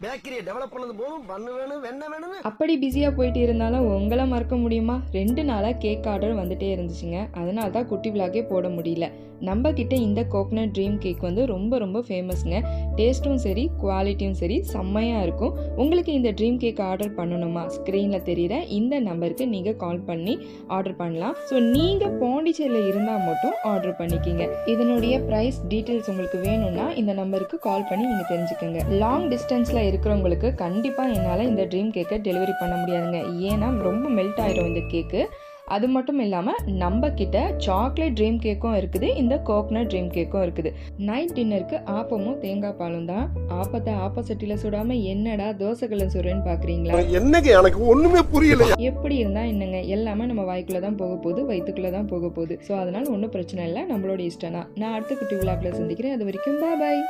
பேக்கரியை develop பண்ணது போதும் பண்ணு வேணும் வெண்ணெய் வேணும்னு அப்படி பிஸியாக போயிட்டு இருந்தாலும் உங்களை மறக்க முடியுமா? 2 நாளாக கேக் ஆர்டர் வந்துட்டே இருந்துச்சுங்க. அதனால தான் குட்டி விளாகே போட முடியல. நம்ம கிட்ட இந்த கோகனட் ட்ரீம் கேக் வந்து ரொம்ப ரொம்ப ஃபேமஸ்ங்க. டேஸ்ட்டும் சரி குவாலிட்டியும் சரி செம்மையாக இருக்கும். உங்களுக்கு இந்த ட்ரீம் கேக் ஆர்டர் பண்ணணுமா? ஸ்க்ரீனில் தெரிகிற இந்த நம்பருக்கு நீங்கள் கால் பண்ணி ஆர்டர் பண்ணலாம். ஸோ நீங்கள் பாண்டிச்சேரியில் இருந்தால் மட்டும் ஆர்டர் பண்ணிக்கிங்க. இதனுடைய ப்ரைஸ் டீட்டெயில்ஸ் உங்களுக்கு வேணும்னா இந்த நம்பருக்கு கால் பண்ணி நீங்கள் தெரிஞ்சுக்கோங்க. லாங் டிஸ்டன்ஸில் இருக்கிறவங்களுக்கு கண்டிப்பாக என்னால் இந்த ட்ரீம் கேக்கை டெலிவரி பண்ண முடியாதுங்க. ஏன்னா ரொம்ப மெல்ட் ஆகிடும் இந்த கேக்கு. அது மட்டும் இல்லாமல் நம்ம கிட்ட சாக்லேட் ட்ரீம் கேக்கும் இருக்குது, இந்த கோகனட் ட்ரீம் கேக்கும் இருக்குது. நைட் டின்னருக்கு ஆப்பமும் தேங்காய் பாலும் தான். ஆப்பத்தை ஆப்போசிட்டியில் சுடாமல் என்னடா தோசைகளை சுடுறேன்னு பார்க்குறீங்களா? என்னங்க எனக்கு ஒன்றுமே புரியல. எப்படி இருந்தால் என்னங்க, எல்லாமே நம்ம வாய்க்குள்ளே தான் போக போகுது, வயிற்றுக்குள்ளே தான் போக போகுது. ஸோ அதனால் ஒன்றும் பிரச்சனை இல்லை, நம்மளோட இஷ்டம் தான். நான் அடுத்த குட்டி விழாக்கில் சந்திக்கிறேன். அது வரைக்கும் பாய்.